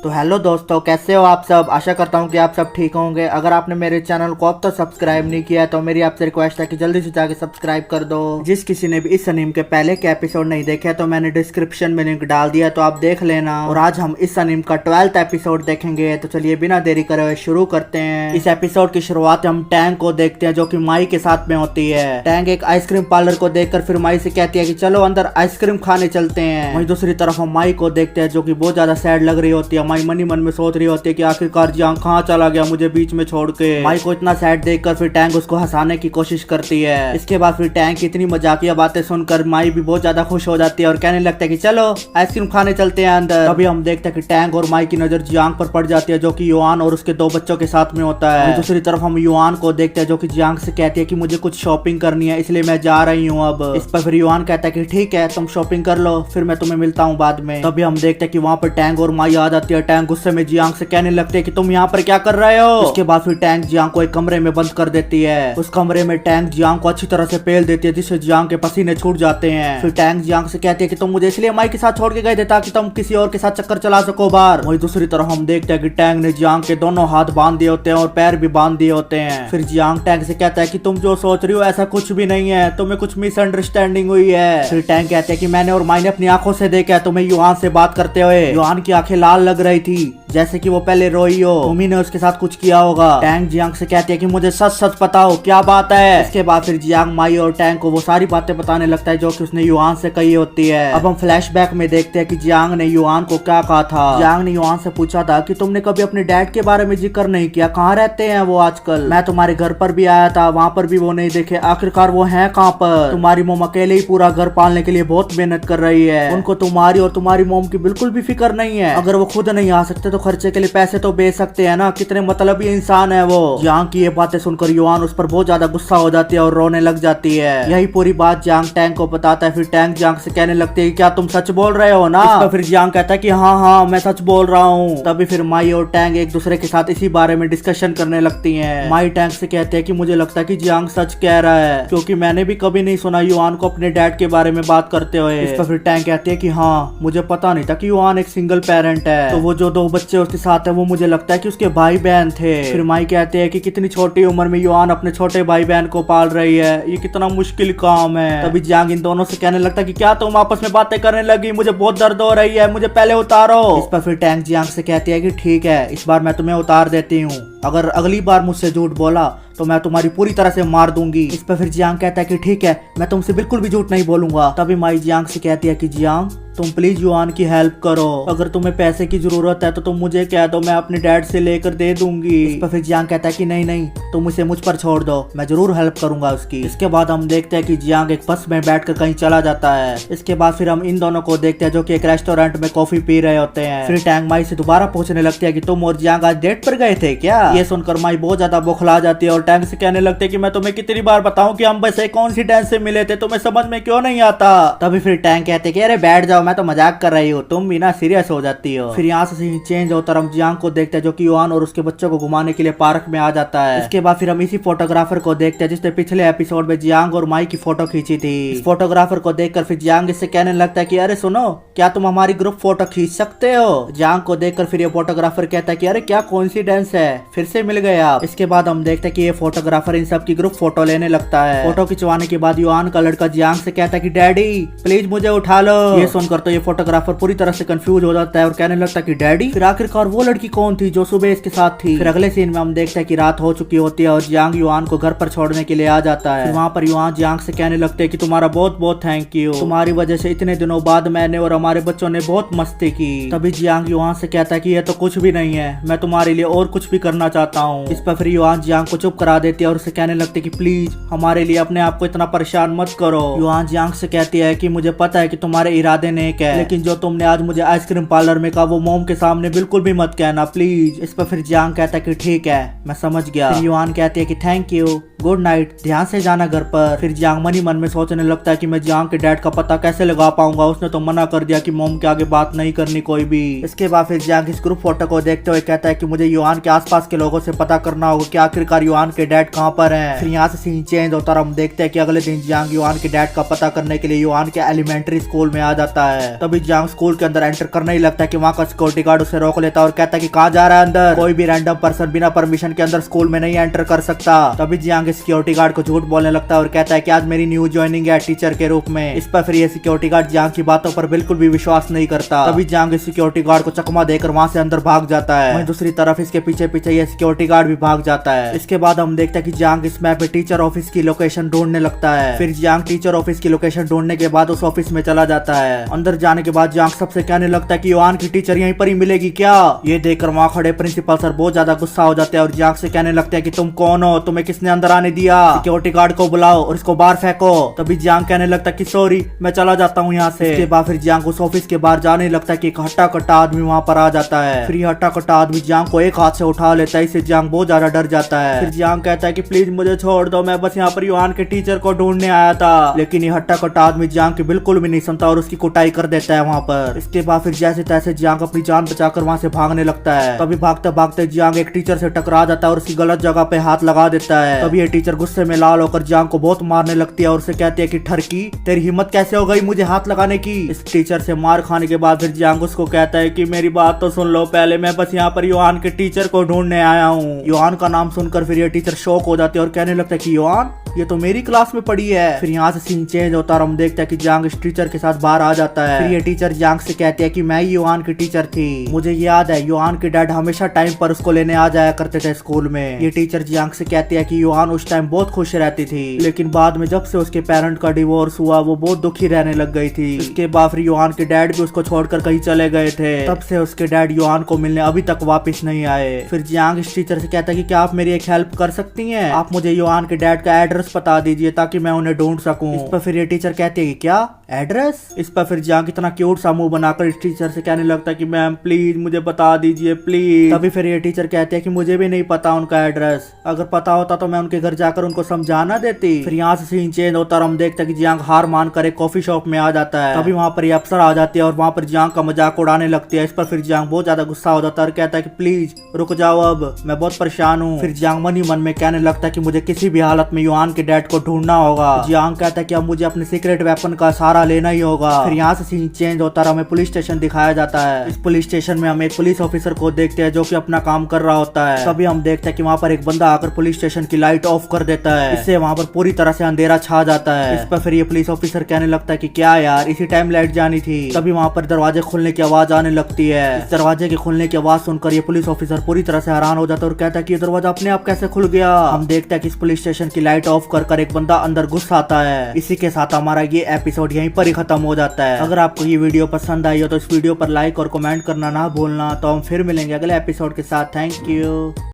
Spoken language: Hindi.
तो हेलो दोस्तों, कैसे हो आप सब। आशा करता हूँ कि आप सब ठीक होंगे। अगर आपने मेरे चैनल को अब तक सब्सक्राइब नहीं किया है तो मेरी आपसे रिक्वेस्ट है कि जल्दी से जाके सब्सक्राइब कर दो। जिस किसी ने भी इस अनीम के पहले के एपिसोड नहीं देखे तो मैंने डिस्क्रिप्शन में लिंक डाल दिया, तो आप देख लेना। और आज हम इस अनीम का 12th एपिसोड देखेंगे। तो चलिए बिना देरी करे हुए शुरू करते हैं। इस एपिसोड की शुरुआत हम टैंक को देखते हैं जो कि माई के साथ में होती है। टैंक एक आइसक्रीम पार्लर को देखकर फिर माई से कहती है कि चलो अंदर आइसक्रीम खाने चलते हैं। वहीं दूसरी तरफ हम माई को देखते हैं जो कि बहुत ज्यादा सैड लग रही होती है। माई मनी मन में सोच रही होती है कि आखिरकार जियांग कहाँ चला गया, मुझे बीच में छोड़ के। माई को इतना सैड देखकर फिर टैंक उसको हंसाने की कोशिश करती है। इसके बाद फिर टैंक की इतनी मजाकिया बातें सुनकर माई भी बहुत ज्यादा खुश हो जाती है और कहने लगता है कि चलो आइसक्रीम खाने चलते हैं अंदर। अभी हम देखते हैं कि टैंक और माई की नजर जियांग पर पड़ जाती है जो कि युआन और उसके 2 बच्चों के साथ में होता है। दूसरी तरफ हम युआन को देखते हैं जो कि जियांग से कहती है कि मुझे कुछ शॉपिंग करनी है इसलिए मैं जा रही हूँ अब। इस पर फिर युआन कहता है कि ठीक है तुम शॉपिंग कर लो, फिर मैं तुम्हें मिलता हूँ बाद में। तभी हम देखते हैं कि वहाँ पर टैंक और माई आ जाती है। टैंक गुस्से में जियांग से कहने लगते हैं कि तुम यहाँ पर क्या कर रहे हो। उसके बाद फिर टैंक जियांग को एक कमरे में बंद कर देती है। उस कमरे में टैंक जियांग को अच्छी तरह से पेल देती है जिससे जियांग के पसीने छूट जाते हैं। फिर टैंक जियांग से कहती है कि तुम मुझे इसलिए माई के साथ छोड़ के गए थे ताकि तुम किसी और के साथ चक्कर चला सको बाहर। वही दूसरी तरफ हम देखते हैं कि टैंक ने जियांग के दोनों हाथ बांध दिए होते हैं और पैर भी बांध दिए होते हैं। फिर जियांग टैंक से कहता है कि तुम जो सोच रही हो ऐसा कुछ भी नहीं है, तुम्हें कुछ मिसअंडरस्टैंडिंग हुई है। फिर टैंक कहते हैं कि मैंने और माई ने अपनी आंखों से देखा है तुम्हें युआन से बात करते हुए। युआन की आंखें लाल लग रही थी जैसे कि वो पहले रोई हो, तुम ही ने उसके साथ कुछ किया होगा। टैंक जियांग से कहती है कि मुझे सच सच बताओ क्या बात है। इसके बाद फिर जियांग माई और टैंक को वो सारी बातें बताने लगता है जो कि उसने युआन से कही होती है। अब हम फ्लैशबैक में देखते हैं कि जियांग ने युआन को क्या कहा था। जियांग ने युआन से पूछा था कि तुमने कभी अपने डैड के बारे में जिक्र नहीं किया, कहाँ रहते हैं वो आजकल। मैं तुम्हारे घर पर भी आया था, वहाँ पर भी वो नहीं देखे, आखिरकार वो है कहाँ पर। तुम्हारी मोम अकेले ही पूरा घर पालने के लिए बहुत मेहनत कर रही है, उनको तुम्हारी और तुम्हारी मोम की बिल्कुल भी फिक्र नहीं है। अगर वो खुद नहीं आ सकते तो खर्चे के लिए पैसे तो बेच सकते हैं ना, कितने मतलबी इंसान है वो। जियांग की ये बातें सुनकर युआन उस पर बहुत ज्यादा गुस्सा हो जाती है और रोने लग जाती है। यही पूरी बात जियांग टैंक को बताता है। फिर टैंक जियांग से कहने लगती है क्या तुम सच बोल रहे हो ना। इस पर फिर जियांग कहता है कि हाँ हाँ मैं सच बोल रहा हूँ। तभी फिर माई और टैंक एक दूसरे के साथ इसी बारे में डिस्कशन करने लगती है। माई टैंक से कहते हैं कि मुझे लगता है कि जियांग सच कह रहा है क्योंकि मैंने भी कभी नहीं सुना युआन को अपने डैड के बारे में बात करते हुए। इस पर फिर टैंक कहती है कि हाँ मुझे पता नहीं था कि युआन एक सिंगल पेरेंट है, तो वो जो 2 बच्चे उसके साथ है वो मुझे लगता है कि उसके भाई बहन थे। फिर माई कहते हैं कि कितनी छोटी उम्र में युआन अपने छोटे भाई बहन को पाल रही है, ये कितना मुश्किल काम है। तभी जियांग इन दोनों से कहने लगता है कि क्या तुम आपस में बातें करने लगी, मुझे बहुत दर्द हो रही है, मुझे पहले उतारो। इस पर फिर टैंक जियांग से कहती है कि ठीक है इस बार मैं तुम्हें उतार देती हूँ, अगर अगली बार मुझसे झूठ बोला तो मैं तुम्हारी पूरी तरह से मार दूंगी। इस पर फिर जियांग कहता है कि ठीक है मैं तुमसे बिल्कुल भी झूठ नहीं बोलूंगा। तभी माई जियांग से कहती है कि जियांग तुम प्लीज युआन की हेल्प करो, अगर तुम्हें पैसे की जरूरत है तो तुम मुझे कह दो, मैं अपने डैड से लेकर दे दूंगी। इस पर फिर जियांग कहता है कि नहीं नहीं तुम उसे मुझ पर छोड़ दो, मैं जरूर हेल्प करूंगा उसकी। इसके बाद हम देखते हैं कि जियांग एक बस में बैठकर कहीं चला जाता है। इसके बाद फिर हम इन दोनों को देखते हैं जो कि एक रेस्टोरेंट में कॉफी पी रहे होते हैं। फिर टैंक माई से दोबारा पूछने लगती है कि तुम और जियांग आज डेट पर गए थे क्या। ये सुनकर माई बहुत ज्यादा बौखला जाती है और टैंक से कहने लगते हैं कि मैं तुम्हें कितनी बार बताऊं कि हम बस एक कॉन्सिडेंस से मिले थे, तुम्हें समझ में क्यों नहीं आता। तभी फिर टैंक कहते कि अरे बैठ जाओ मैं तो मजाक कर रही हूँ, तुम भी ना सीरियस हो जाती हो। फिर यहाँ से सीन चेंज होता है, हम जियांग को देखते हैं जो कि युआन और उसके बच्चों को घुमाने के लिए पार्क में आ जाता है। इसके बाद फिर हम इसी फोटोग्राफर को देखते हैं जिसने पिछले एपिसोड में जियांग और माई की फोटो खींची थी। इस फोटोग्राफर को देखकर फिर जियांग इससे कहने लगता है कि अरे सुनो क्या तुम हमारी ग्रुप फोटो खींच सकते हो। जियांग को देखकर फिर ये फोटोग्राफर कहता है कि अरे क्या कोइंसिडेंस है, फिर से मिल गए आप। इसके बाद हम देखते हैं कि ये फोटोग्राफर इन सब की ग्रुप फोटो लेने लगता है। फोटो खिंचवाने के बाद युआन का लड़का जियांग से कहता है कि डैडी प्लीज मुझे उठा लो। ये सुनकर तो ये फोटोग्राफर पूरी तरह से कंफ्यूज हो जाता है और कहने लगता है कि डैडी। फिर आखिरकार वो लड़की कौन थी जो सुबह इसके साथ थी। फिर अगले सीन में हम देखते हैं कि रात हो चुकी होती है और जियांग युआन को घर पर छोड़ने के लिए आ जाता है। वहाँ पर युआन जियांग से कहने लगते हैं कि तुम्हारा बहुत बहुत थैंक यू, तुम्हारी वजह से इतने दिनों बाद मैंने और हमारे बच्चों ने बहुत मस्ती की। तभी जियांग युआन से कहता है कि ये तो कुछ भी नहीं है, मैं तुम्हारे लिए और कुछ भी करना चाहता हूँ। इस पर फिर युआन जियांग को चुप करा देती है और उसे कहने लगती है कि प्लीज हमारे लिए अपने आप को इतना परेशान मत करो। युआन जियांग से कहती है कि मुझे पता है कि तुम्हारे इरादे नेक है, लेकिन जो तुमने आज मुझे आइसक्रीम पार्लर में कहा वो मोम के सामने बिल्कुल भी मत कहना प्लीज। इस पर फिर जियांग कहता है कि ठीक है मैं समझ गया। युआन कहती है कि थैंक यू। गुड नाइट, ध्यान से जाना घर पर। फिर जियांग मन ही मन में सोचने लगता है कि मैं जियांग के डैड का पता कैसे लगा पाऊंगा, उसने तो मना कर दिया कि मॉम के आगे बात नहीं करनी कोई भी। इसके बाद फिर जियांग इस ग्रुप फोटो को देखते हुए कहता है कि मुझे युआन के आसपास के लोगों से पता करना होगा कि आखिरकार युआन के डैड कहाँ पर हैं। फिर यहाँ से सीन चेंज होता है, हम देखते हैं कि अगले दिन जियांग युआन के डैड का पता करने के लिए युआन के एलिमेंट्री स्कूल में आ जाता है। तभी जियांग स्कूल के अंदर एंटर करने ही लगता है कि वहाँ का सिक्योरिटी गार्ड उसे रोक लेता है और कहता है कि कहाँ जा रहा है अंदर, कोई भी रैंडम पर्सन बिना परमिशन के अंदर स्कूल में नहीं एंटर कर सकता। तभी जियांग सिक्योरिटी गार्ड को झूठ बोलने लगता है और कहता है कि आज मेरी न्यू ज्वाइनिंग है टीचर के रूप में। इस पर फिर ये सिक्योरिटी गार्ड जियांग की बातों पर बिल्कुल भी विश्वास नहीं करता। तभी जियांग सिक्योरिटी गार्ड को चकमा देकर वहाँ से अंदर भाग जाता है। वहीं दूसरी तरफ इसके पीछे पीछे ये सिक्योरिटी गार्ड भी भाग जाता है। इसके बाद हम देखते हैं कि जियांग इस मैप पे टीचर ऑफिस की लोकेशन ढूंढने लगता है। फिर जियांग टीचर ऑफिस की लोकेशन ढूंढने के बाद उस ऑफिस में चला जाता है। अंदर जाने के बाद जियांग सबसे कहने लगता है कि युआन की टीचर यहीं पर ही मिलेगी क्या। ये देखकर वहाँ खड़े प्रिंसिपल सर बहुत ज्यादा गुस्सा हो जाते हैं और जियांग से कहने लगते हैं कि तुम कौन हो, तुम्हें किसने अंदर आने दिया, सिक्योरिटी गार्ड को बुलाओ और इसको बाहर फेंको। तभी जियांग कहने लगता है कि सॉरी मैं चला जाता हूँ यहाँ से। इसके बाद फिर जियांग उस ऑफिस के बाहर जाने लगता है कि एक हट्टा कट्टा आदमी वहाँ पर आ जाता है। फिर हट्टा कट्टा आदमी जियांग को एक हाथ से उठा लेता है, इससे जियांग बहुत ज्यादा डर जाता है। फिर जियांग कहता है कि प्लीज मुझे छोड़ दो, मैं बस यहाँ पर युआन के टीचर को ढूंढने आया था। लेकिन ये हट्टा कट्टा आदमी जियांग की बिल्कुल भी नहीं सुनता और उसकी कुटाई कर देता है वहाँ पर। इसके बाद फिर जैसे तैसे जियांग अपनी जान बचाकर वहाँ से भागने लगता है। तभी भागते भागते जियांग एक टीचर से टकरा जाता है और उसकी गलत जगह पे हाथ लगा देता है। तभी ये टीचर गुस्से में लाल होकर जियांग को बहुत मारने लगती है और उसे कहती है कि ठरकी तेरी हिम्मत कैसे हो गई मुझे हाथ लगाने की। इस टीचर से मार खाने के बाद फिर जियांग उसको कहता है कि मेरी बात तो सुन लो पहले, मैं बस यहाँ पर युआन के टीचर को ढूंढने आया हूँ। युआन का नाम सुनकर फिर ये टीचर शॉक हो जाती है और कहने लगता है कि युआन ये तो मेरी क्लास में पढ़ी है। फिर यहाँ से सीन चेंज होता है और हम देखते हैं कि जियांग इस टीचर के साथ बाहर आ जाता है। फिर ये टीचर जियांग से कहती है कि मैं ही युआन की टीचर थी, मुझे याद है युआन के डैड हमेशा टाइम पर उसको लेने आ जाया करते थे स्कूल में। ये टीचर जियांग से कहती है कि युआन उस टाइम बहुत खुश रहती थी, लेकिन बाद में जब से उसके पेरेंट का डिवोर्स हुआ वो बहुत दुखी रहने लग गई थी। इसके बाद फिर युआन के डैड भी उसको छोड़कर कहीं चले गए थे, तब से उसके डैड युआन को मिलने अभी तक वापस नहीं आए। फिर जियांग इस टीचर से कहता है कि क्या आप मेरी एक हेल्प कर सकती हैं, आप मुझे युआन के डैड का एड्रेस बता दीजिए ताकि मैं उन्हें ढूंढ सकूं। इस पर फिर ये टीचर कहती है कि क्या एड्रेस। इस पर फिर जियांग इतना क्यूट सा मुंह बनाकर इस टीचर से कहने लगता है कि मैम प्लीज मुझे बता दीजिए प्लीज। तभी फिर ये टीचर कहते हैं कि मुझे भी नहीं पता उनका एड्रेस, अगर पता होता तो मैं उनके घर जाकर उनको समझाना देती। फिर यहाँ से सीन चेंज होता और हम देखते हैं कि जियांग हार मानकर एक कॉफी शॉप में आ जाता है। तभी वहाँ पर ये अफसर आ जाती है और वहाँ पर जियांग का मजाक उड़ाने लगती है। इस पर फिर जियांग बहुत ज्यादा गुस्सा हो जाता है और कहता है कि प्लीज रुक जाओ, अब मैं बहुत परेशान हूँ। फिर जियांग मन ही मन में कहने लगता है कि मुझे किसी भी हालत में युआन के डैड को ढूंढना होगा। जियांग कहता है कि अब मुझे अपने सीक्रेट वेपन का सहारा लेना ही होगा। फिर यहाँ से सीन चेंज होता है, हमें पुलिस स्टेशन दिखाया जाता है। इस पुलिस स्टेशन में हम एक पुलिस ऑफिसर को देखते हैं जो कि अपना काम कर रहा होता है। तभी हम देखते हैं कि वहाँ पर एक बंदा आकर पुलिस स्टेशन की लाइट ऑफ कर देता है, इससे वहाँ पर पूरी तरह से अंधेरा छा जाता है। इस पर फिर ये पुलिस ऑफिसर कहने लगता है कि क्या यार इसी टाइम लाइट जानी थी। तभी वहाँ पर दरवाजे खुलने की आवाज आने लगती है। इस दरवाजे के खुलने की आवाज सुनकर ये पुलिस ऑफिसर पूरी तरह से हैरान हो जाता है और कहता है कि ये दरवाजा अपने आप कैसे खुल गया। हम देखते हैं कि इस पुलिस स्टेशन की लाइट ऑफ कर एक बंदा अंदर घुस आता है। इसी के साथ हमारा ये एपिसोड यहीं पर ही खत्म हो जाता है। अगर आपको ये वीडियो पसंद आई हो तो इस वीडियो पर लाइक और कमेंट करना ना भूलना। तो हम फिर मिलेंगे अगले एपिसोड के साथ। Thank you.